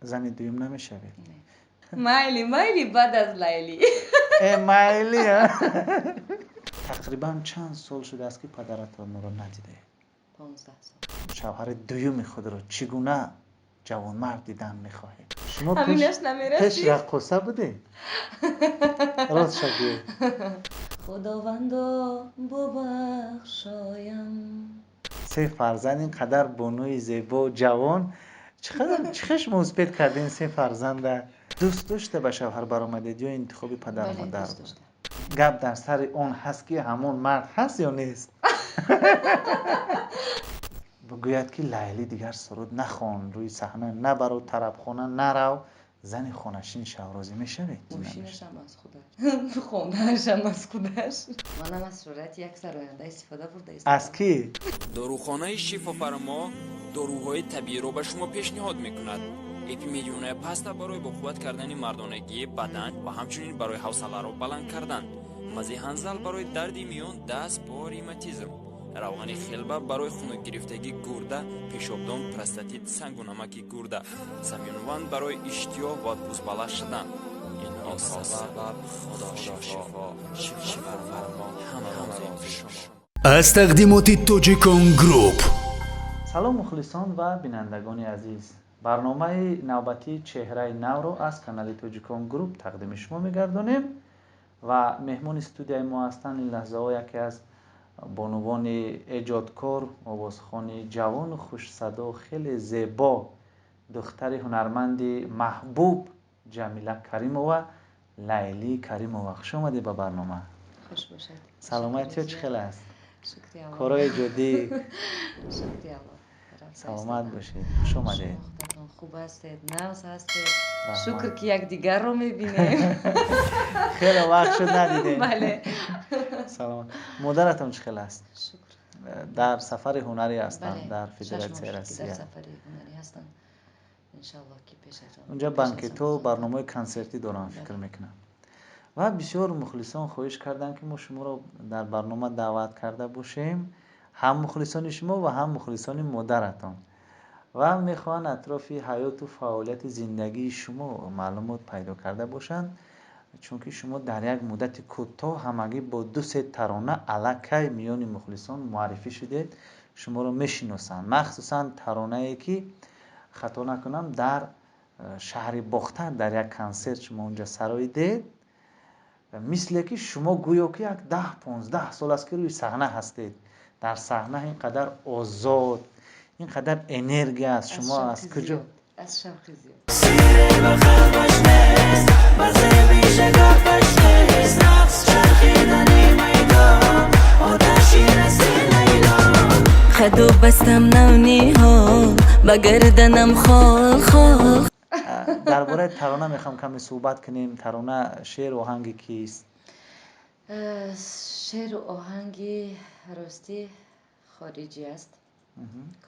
زن دوم نمیشوید؟ مایلی بعد از لیلی. مایلی ها؟ تقریبا چند سال شده است که پدرتان رو ندیده؟ 15 سال. شوهر دوم خود رو چگونه جوانمرد دیدن میخواهید؟ شما همینش پیش نمیرسی؟ رقاصه بوده؟ راست شگو. خداوندا ببخشایم. 3 فرزند اینقدر بانوی زیبا و جوان، چقدر مثبت کردین 3 فرزند؟ دوست داشته به شوهر برآمدید یا انتخاب پدر و مادر بود؟ گپ در سر اون هست که همون مرد هست یا نیست؟ بگوید که لیلی دیگر سرود نخوان، روی صحنه نبرو، طرب خانه نرو، زن خانشین شورازی میشوید. موشینش هم از خودش، خونهش هم از خودش. منم از صورت یک سراینده استفاده برده. از کی؟ داروخانه شفافرما داروهای طبیعی را به شما پیشنهاد میکند. اپیمیلیون پاستا برای با قوت کردن مردانگی بدن و همچنین برای حوصله را بلند کردن. مزه هنزل برای درد میان، دست، پا، ریماتیزم. روغن خلبه برای خنک گرفتگی گرده، پیشابدان، پروستات، سنگ و نمک گرده. سمیانوان برای اشتها و بزباله شدن. این سبب خدا شفا شفافرما همراز شما. از تقدیمات توجیکان گروپ. سلام مخلصان و بینندگان عزیز، برنامه نوبتی چهره نو رو از کانال توجیکان گروپ تقدیم شما میگردانیم و مهمان استودیوی ما هستند این لحظه ها یکی از بانوان ایجادکار، آوازخوان جوان و خوش صدا خیلی زیبا، دختر هنرمند محبوب جمیله کریمووا، لیلی کریمووا. خوش اومدی به برنامه. خوش باشید. سلامتی چه خیلی است؟ شکریه الله. کارای جدی. شکریه الله. سلامت باشید. خوش اومدید. شما خوب هستید؟ ناز هستید؟ شکر که یک دیگر رو میبینیم. خیلی وقت شد ندیدیم. بله. سلام. مادرتون چه خیلی است؟ شکر. در سفر هنری هستند. بله. در فدراسیون روسیه. در سفر هنری هستند. ان شاء الله که پیش از اونجا بانکتو برنامه کنسرتی دارن فکر میکنم. و بسیار مخلصان خواهش کردن که ما شما رو در برنامه دعوت کرده باشیم، هم مخلصان شما و هم مخلصان مادرتان، و میخوان اطراف حیات و فعالیت زندگی شما معلومات پیدا کرده باشند، چون که شما در یک مدت کوتاه همگی با 2-3 ترانه الکی میان مخلصان معرفی شدید، شما رو میشناسند، مخصوصا ترانه‌ای که خطا نکنم در شهر باختر در یک کنسرت شما اونجا سرای دید، مثل که شما گویا که یک 10-15 سال است که روی صحنه هستید، در صحنه اینقدر آزاد، اینقدر انرژی است. شما از کجا؟ از شوق زیاد. خدو بستم نونی ها بگردنم خال خال. درباره ترانه میخوام کمی صحبت کنیم. ترانه شعر و آهنگ کیست؟ شعر و آهنگی راستی خارجی است،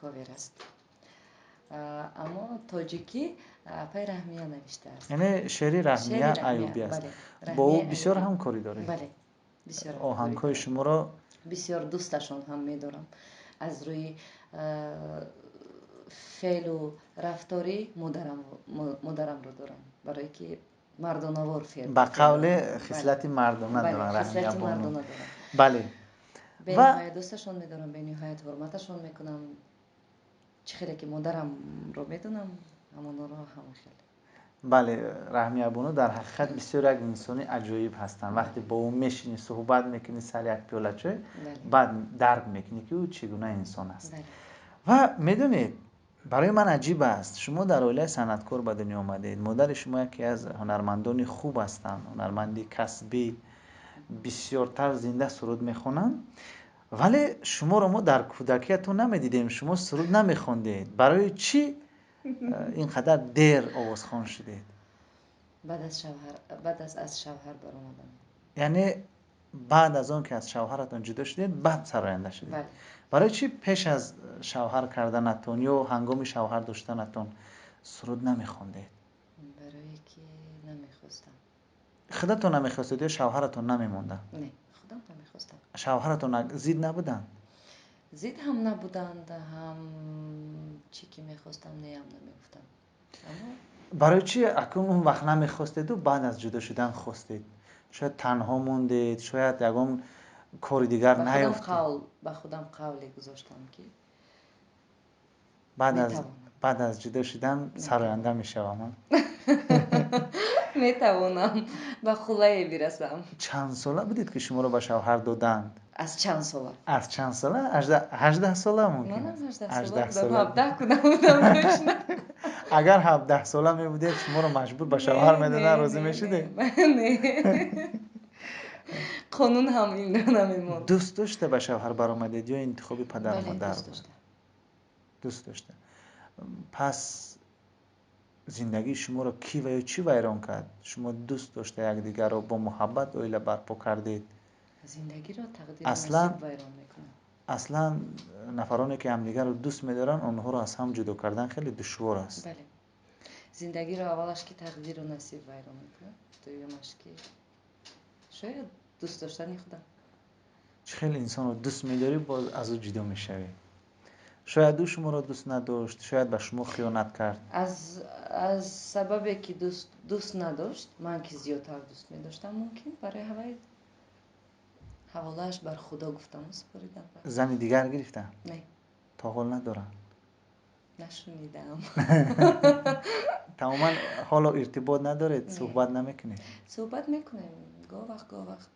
کاور است، اما تاجیکی پای رحمیه نوشته است. یعنی شعری رحمیه ایوبی است. بله. با او بسیار همکاری دارید. بله بسیار. آهنگ‌های شما را بسیار دوستشون هم میدارم. از روی فعل و رفتاری مادرم رو دارم، برای که مردانه‌وار فعل به قول خصلت مردانه دارن. خصلت مردانه دارم. بله. به نهایت دوستشون میدارم، به نهایت حرمتشون میکنم. چه خیلی که مادرم رو میدونم، همون رو هم خیلی. بله، رحمیه بانو در حقیقت بسیار یک انسانی عجایب هستن. وقتی با او میشینی صحبت میکنی سر یک پیاله چای، بعد درک میکنی که او چگونه انسان است. و میدونید برای من عجیب است، شما در عائله صنعتکار به دنیا آمدید، مادر شما یکی از هنرمندان خوب هستند، هنرمندی کسبی، بسیارتر زنده سرود میخونن، ولی شما رو ما در کودکیتون نمیدیدیم، شما سرود نمیخوندید. برای چی اینقدر دیر آوازخوان شدید؟ بعد از شوهر برآمدم. یعنی بعد از اون که از شوهرتون جدا شدید بعد سراینده شدید؟ بله. برای چی پیش از شوهر کردنتون یا هنگام شوهر داشتنتون سرود نمیخوندید؟ برای که نمیخواستم. خودتون نمیخواستید یا شوهرتون نمیمونده؟ نه، خودم نمیخواستم. شوهرتون زید نبودن؟ زید هم نبودند، هم چی که میخواستم نه هم نمیگفتم. برای چی اکنون اون وقت نمیخواستید و بعد از جدا شدن خواستید؟ شاید تنها موندید، شاید یکم کار دیگر نیفتید. به خودم قولی گذاشتم که بعد میتوانم از جدا شدن سراینده میشوم. میتوانم به خلای برسم. چند ساله بودید که شما رو به شوهر دادند؟ از چند ساله؟ از چند ساله؟ 18 ساله ممکن منم است. 18 ساله بودم. 17 کودم بودم داشتم. اگر 17 ساله می بودید شما رو مجبور به شوهر میدادن راضی میشدید؟ نه قانون هم این رو نمیموند. دوست داشته به شوهر برآمدید یا انتخاب پدر بله مادر دوست بود؟ داشتم. دوست داشته. پس زندگی شما رو کی و یا چی ویران کرد؟ شما دوست داشته یکدیگر رو با محبت اویله برپا کردید. زندگی رو تقدیر نصیب ویران میکنه. اصلا نفرانی که همدیگر رو دوست میدارن اونها رو از هم جدا کردن خیلی دشوار است. بله. زندگی رو اولش که تقدیر و نصیب ویران میکنه، دویمش که شاید دوست داشتنی خودم. خیلی انسان رو دوست میداری باز از او جدا میشوی. شاید او شما رو دوست نداشت، شاید به شما خیانت کرد. از سببی که دوست نداشت، من که زیادتر دوست میداشتم، ممکن برای حوالهش بر خدا گفتم سپاریدم. زن دیگر گرفتن؟ نه. تا حال ندارن؟ نشنیدم. تماما حالا ارتباط ندارید؟ صحبت نمیکنید؟ صحبت میکنیم گاه وقت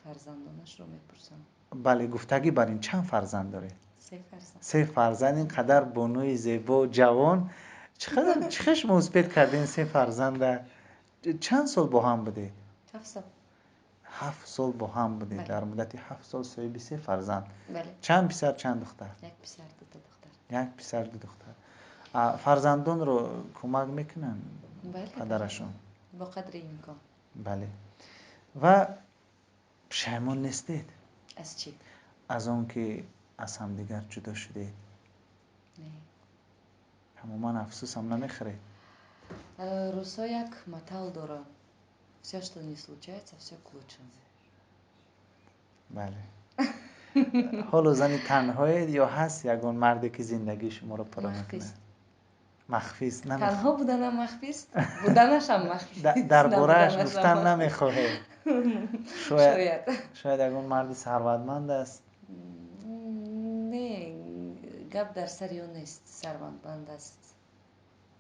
فرزندانش رو میپرسم. بله گفتگی بر این چند فرزند دارید؟ 3 فرزند. 3 فرزند اینقدر بانوی زیبا جوان، چقدر مثبت کردین 3 فرزند؟ چند سال با هم بودید؟ 7 سال. 7 سال با هم بودید. بله. در مدت 7 سال صاحب 3 فرزند. بله. چند پسر چند دختر؟ 1 پسر 2 دختر. 1 پسر 2 دختر. فرزندان رو کمک میکنن بله. پدرشون؟ با قدر امکان. بله. و پشیمان نیستید؟ از چی؟ از اون که از هم دیگر جدا شدید؟ نه. تماما افسوس هم نمیخورید؟ Руссо як метал дора. Все, что не случается, все к лучшему. بله. حالا زنی تنهایید یا هست یگان مردی که زندگی شما رو پره میکنه؟ مخفی است. تنها بودنم مخفی است، بودنش هم مخفی است. درباره‌اش گفتن نمیخواهید؟ شاید یگان مردی ثروتمند است؟ نه، گپ در سر اون نیست. ثروتمند است،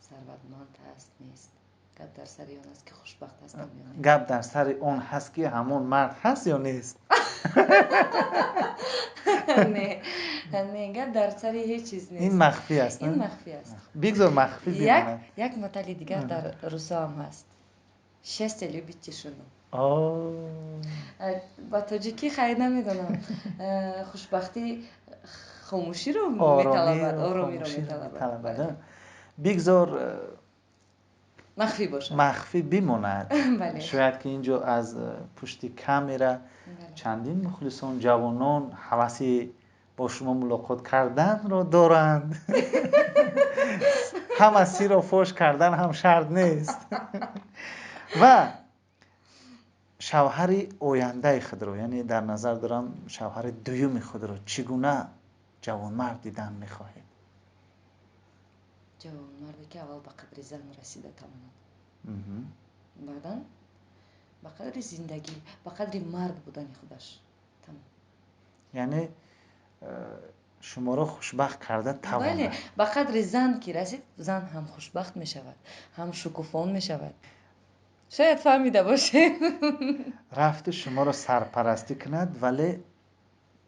ثروتمند است نیست. گپ در سر اون است که خوشبخت هستم یا نه. گپ در سر اون هست که همون مرد هست یا نیست؟ نه گپ در سر هیچ چیز نیست. این مخفی است. این مخفی است. بگذار مخفی بماند. یک مطلب دیگر در روسا هم هست. شست любить тишину. با تاجیکی خیلی نمیدونم. خوشبختی خاموشی رو میطلبد، آرامی رو میطلبد. بگذار مخفی باشه، مخفی بماند. بله. شاید که اینجا از پشت کامera چندین مخلصان جوانان هوسی با شما ملاقات کردن رو دارند. هم از سیر و فوش کردن هم شرط نیست. و شوهر آینده خود رو، یعنی در نظر دارم شوهر دوم خود رو چگونه جوانمرد دیدن میخواهید؟ جوانمردی که اول به قدر زن رسیده تماما، بعدا به قدر زندگی، به قدر مرد بودن خودش تمام. یعنی شما رو خوشبخت کرده تواند. بله، به قدر زن که رسید، زن هم خوشبخت می شود، هم شکوفان می شود. شاید فهمیده باشه. رفت شما رو سرپرستی کند ولی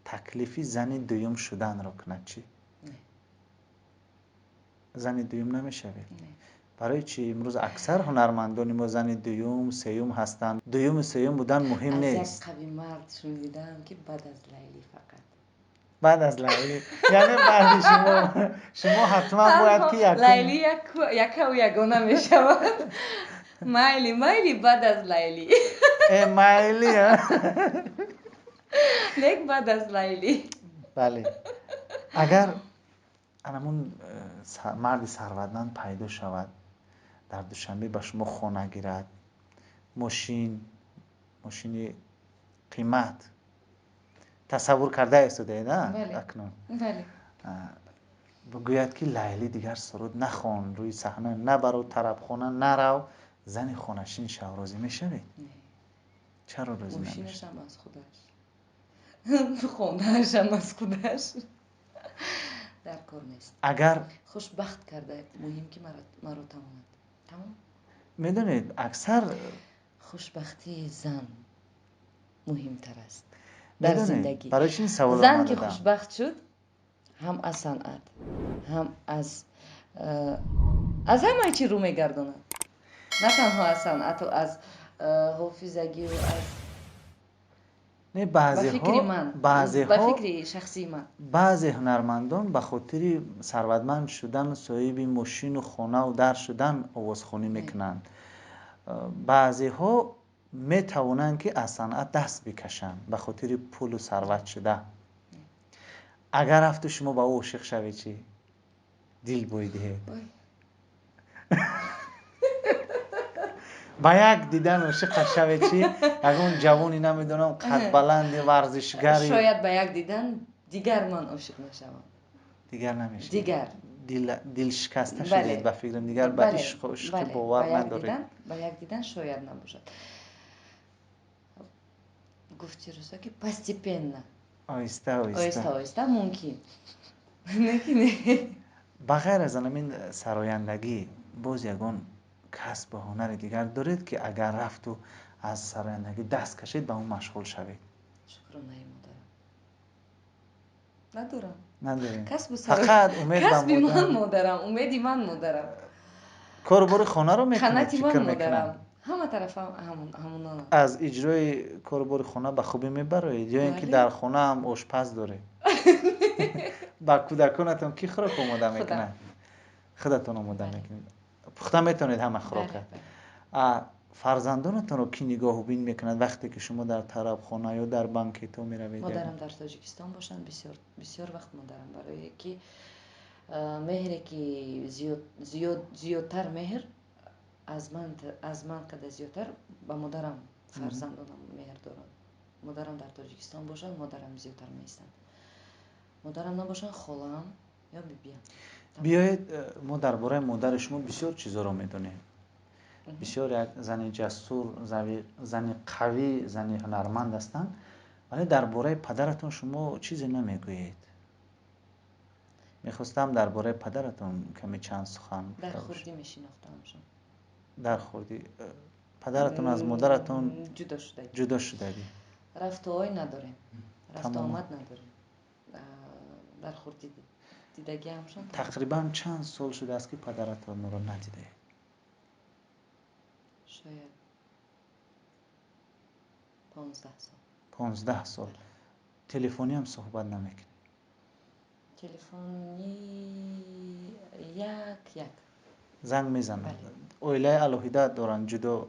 تکلیفی زن دوم شدن رو کند چی؟ نه. زن دوم نمیشوید؟ نه. برای چی؟ امروز اکثر هنرمندان ما زن دوم سوم هستند. دوم سوم بودن مهم نیست. از یک قوی مرد شنیدم که بعد از لیلی فقط. بعد از لیلی یعنی بعد شما حتما باید که لیلی یک و یگانه می شود. مایلی بعد از لیلی. مایلی لیک بعد از لیلی. بله. اگر همون مرد ثروتمند پیدا شود، در دوشنبه به شما خانه گیرد، ماشین قیمت تصور کرده ایستاده نه؟ بله. اکنون بله. بگوید که لیلی دیگر سرود نخوان، روی صحنه نبرو، طربخانه نرو، زن خانشین شو راضی میشوید؟ چرا راضی موشینش نمیشید؟ هم از خودش خونهش هم از خودش در کار نیست. اگر خوشبخت کرده مهم که مرا تماند. تمام. میدونید اکثر خوشبختی زن مهمتر است در میدونید زندگی. برای چی این سوال زن من که دادم؟ خوشبخت شد هم از صنعت هم از همه چی رو میگرداند، نه تنها از صنعت و از حافظگی و از نه به فکر من، به فکر شخصی من بعضی هنرمندان به خاطر ثروتمند شدن، صاحب ماشین و خانه و در شدن آوازخوانی میکنند. بعضی ها میتوانند که از صنعت دست بکشند به خاطر پول و ثروت شده. اگر رفت شما با او عاشق شوید چی؟ دل بویده با یک دیدن عاشق شوید چی؟ اون جوانی نمیدونم قد بلند ورزشگری، شاید با یک دیدن دیگر من عاشق نشوم. دیگر نمیشه. دیگر دل شکسته بله. شدید به فکر دیگر به بله. عشق و عشق بله. باور ندارید. با یک دیدن شاید نباشد. گفتی روزا که постепенно آهسته ممکن نه. بغیر از همین سرایندگی باز یگان کسب و هنر دیگر دارید که اگر رفت و از سرایندگی دست کشید به اون مشغول شوید؟ شکرانه مادرم ندارم. نداریم. فقط امید به من مادرم، امیدی من مادرم، کاربار خانه رو میکنید، قناتی فکر من مادرم، میکنم همه طرف همون از اجرای کاربار خانه به خوبی میبرید یا اینکه در خانه هم آشپز داره؟ با کودکانتون کی خوراک آماده میکنه؟ خودتون آماده میکنید؟ پخته میتونید همه خوراک؟ فرزندانتون رو کی نگاه و بین میکنند وقتی که شما در طرب خانه یا در بانکتو میروید؟ مادرم در تاجیکستان باشند بسیار وقت مادرم، برای که مهری که زیادتر مهر از من قد زیادتر به مادرم فرزندانم مهر دارند. مادرم در تاجیکستان باشند مادرم زیادتر میستند، مادرم نباشند خالم یا بیبیم. بیایید ما درباره مادر شما بسیار چیزا رو میدونیم. بسیار یک زن جسور، زن قوی، زن هنرمند هستند، ولی درباره پدرتون شما چیزی نمیگویید. میخواستم درباره پدرتون کمی چند سخن در خوردی میشناختمشون. در خوردی پدرتون از مادرتون جدا شده؟ رفت و آی نداریم، رفت و آمد نداریم، در خوردی دیدگی همشون. تقریبا چند سال شده است که پدرتون رو ندیده؟ شاید 15 سال. 15 سال. تلفنی هم صحبت نمیکنید؟ تلفنی یک زنگ میزنند؟ اویله الوهیده دارن جدا؟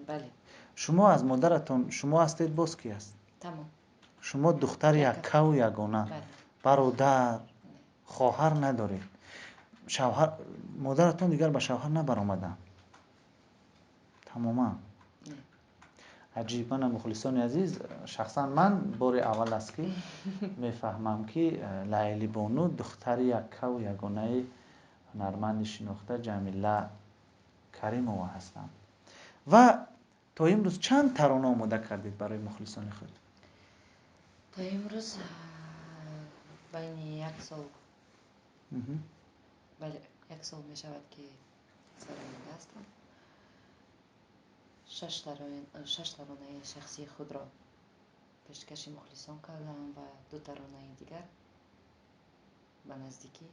بله. شما از مادرتون شما هستید باز کی است؟ تمام. شما دختر یکه و یگانه؟ بله. برادر خواهر ندارید؟ شوهر مادرتون دیگر به شوهر نبرآمدن؟ تماما. عجیبا مخلصان عزیز، شخصا من بار اول است که میفهمم که لیلی بانو دختر یکه و یگانه هنرمند شناخته جمیله کریمووا هستند. و تا امروز چند ترانه آماده کردید برای مخلصان خود؟ تا امروز بین 1 سال، بله 1 سال می شود که سراینده هستم. 6 ترانه شخصی خود را پیشکش مخلصان کردم و 2 ترانه دیگر به نزدیکی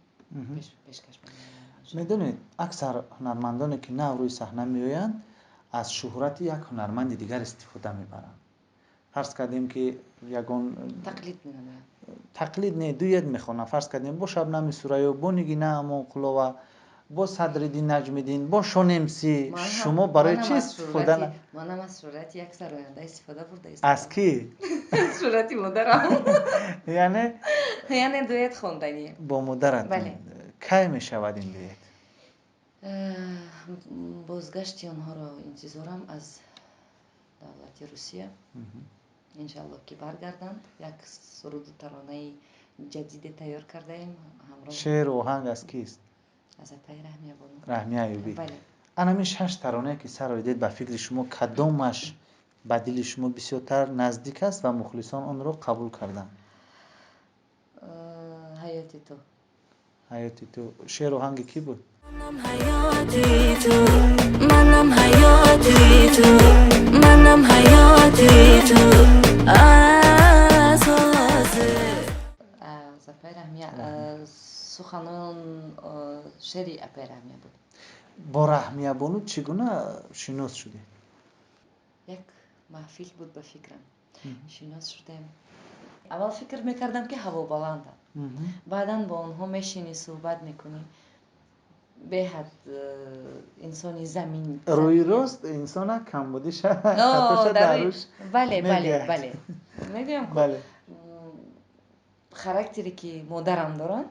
پیشکش می‌کنم. میدونید اکثر هنرمندانی که نه روی صحنه میآیند از شهرت یک هنرمند دیگر استفاده میبرند. فرض کردیم که یگان تقلید نه دویت میخوانم، فرض کردیم با شبنم سوریا، با نگینه امانقلا و با صدرالدین نجمیدین، با شانمسی، شما برای چی استفاده منم از صورت یک سراینده استفاده برده است. از کی؟ از صورتی مادرم. یعنی دویت خوندنی با مادرتون؟ بله. کی میشود این دویت؟ بازگشت آنها را انتظارم از دولت روسیه. انشالله که برگردند یک سرود ترانه جدید تیار کرده ایم همراه شعر و آهنگ از کیست؟ از اپای رحمی بانو. رحمی ایوبی. بله. همین 6 ترانه که سر آیدید به فکر شما کدامش به دل شما بسیارتر نزدیک است و مخلصان آن را قبول کردند؟ حیاتی تو. حیاتی تو شعر و آهنگ کی بود؟ منم حیاتی تو، منم حیاتی تو، منم حیاتی تو از اپای رحمی سخنان شعری اپای رحمی بود. با رحمیه بانو چگونه شناس شدی؟ یک محفل بود به فکرم شناس شدم. اول فکر میکردم که هوا بلنده، بعدا با آنها میشینی صحبت میکنی به حد انسانی زمین روی راست انسان کم بودی خطاش در روش بله میگم که بله خاراکتری که مادرم دارن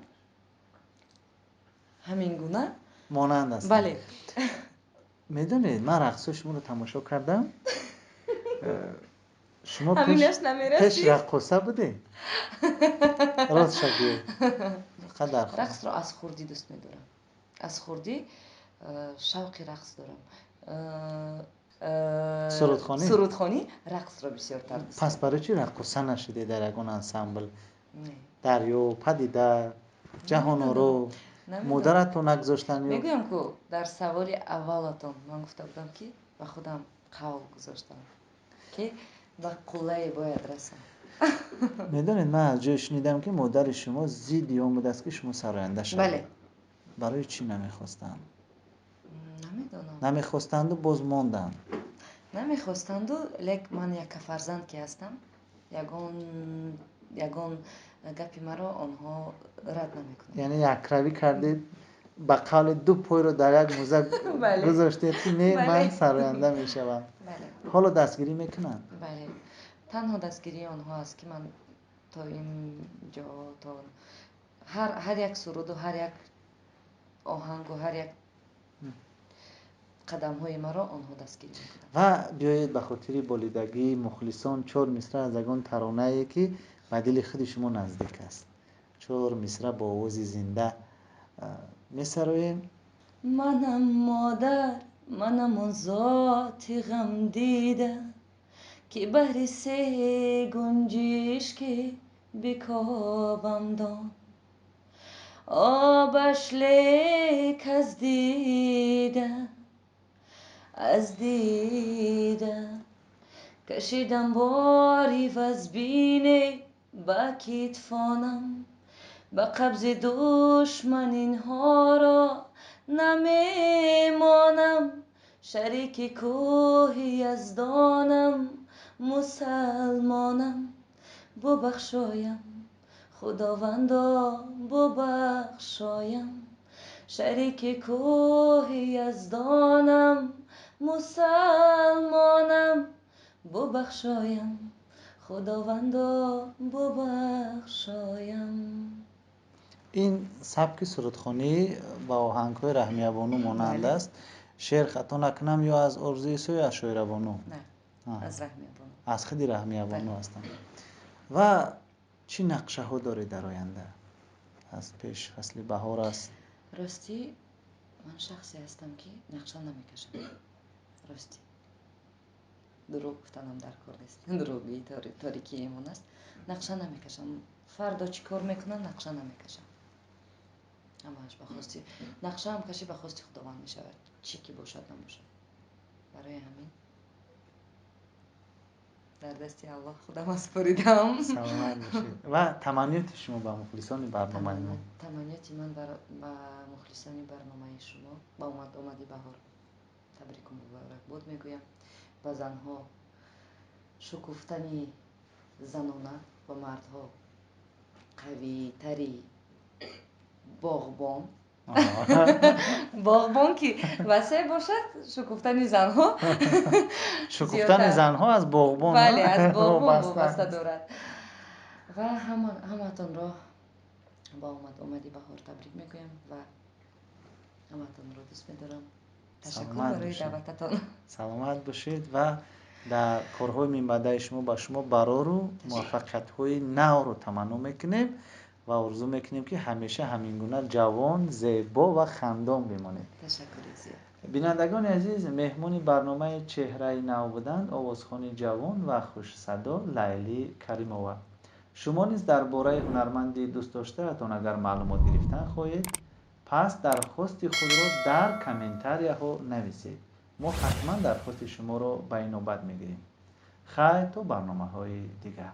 همین گونه مانند است. بله. میدونید من رقص شما رو تماشا کردم. شما همینش نمیرسی؟ پیش رقاصه بودی؟ راست شدی؟ قدر رقص رو از خوردی دوست میدارم. از خوردی شوق رقص دارم. سرودخوانی رقص رو بسیار تر دوست پس برای چی رقاصه نشدی در یگان انسامبل؟ نه. دریا پدیده جهان رو مادرتون نگذاشتن؟ میگویم که در سوال اولتون من گفته بودم که به خودم قول گذاشتم که به قله باید رسم. میدونید من از جای شنیدم که مادر شما ضد آمده است که شما سراینده شوید. بله. برای چی نمیخواستند؟ نمیدونم. نمیخواستند و باز ماندند. نمیخواستند لیک من یک فرزند که هستم یگان گپی مرا آنها رد نمیکنند. یعنی یک روی کردید به قول دو پای رو در یک موزه گذاشتید که نه من سراینده میشوم. بله. حالا دستگیری میکنند؟ بله. تنها دستگیری آنها است که من تا این جا تا هر یک سرود و هر یک آهنگ و هر یک قدم های مرا آنها دستگیری میکنند. و بیایید به خاطر بولیدگی مخلصان 4 مصرع از اگان ترانه‌ای که به دل خود شما نزدیک است 4 مصرع با آواز زنده میسرایم. منم مادر، منم آن ذات غم دیده که بهر 3 گنجش که بکابم دان آبش لیک از دیده کشیدم باری و از بینه با کتفانم به قبض دشمن اینها را نمیمانم شریک کوه یزدانم مسلمانم ببخشایم خداوندا ببخشایم شریک کوه یزدانم مسلمانم ببخشایم خداوندا ببخشایم. این سبک سرودخوانی با آهنگ‌های رحمیه بانو مانند است. شعر خطا نکنم یا از ارزوی سو یا شاعر بانو؟ نه از رحمیه بانو. از خود رحمیه بانو هستند. و چی نقشه ها داره در آینده؟ از پیش فصل بهار است. راستی من شخصی هستم که نقشه نمیکشم. راستی دروغ گفتنم در کار نیست. دروغی تاریکی ایمان است. نقشه نمیکشم. فردا چی کار میکنم نقشه نمیکشم. همش بخواستی نقشه هم کشی بخواستی خداوند میشود چی که باشد نباشد. برای همین در دستی الله خودم اسپاریدم. سلامت باشید. و تمنیات شما به مخلصان برنامه ما؟ تمنیات من به مخلصان برنامه شما با آمدی بهار تبریک و مبارک بود میگویم و زنها شکوفتنی زنانه و مردها قوی تری باغبان که وسیع باشد شکوفتن زنها شکوفتن زنها از باغبان بله از باغبان وابسته دارد و همتون را با آمدی بهار تبریک میگویم و همتون را دوست میدارم. تشکر برای دعوتتان. سلامت باشید و در کارهای من بعد شما با شما برار و موفقیت های نو رو تمنا میکنیم و آرزو میکنیم که همیشه همین گونه جوان، زیبا و خندان بمانید. تشکر زیاد. بینندگان عزیز، مهمون برنامه چهره نو بودند آوازخوان جوان و خوش صدا لیلی کریمووا. شما نیز درباره هنرمندی دوست داشتهتان اگر معلومات گرفتن خواهید، پس درخواست خود را در کامنتاری ها نویسید. ما حتما درخواست شما را به نوبت میگیریم. خیر تا برنامه های دیگر.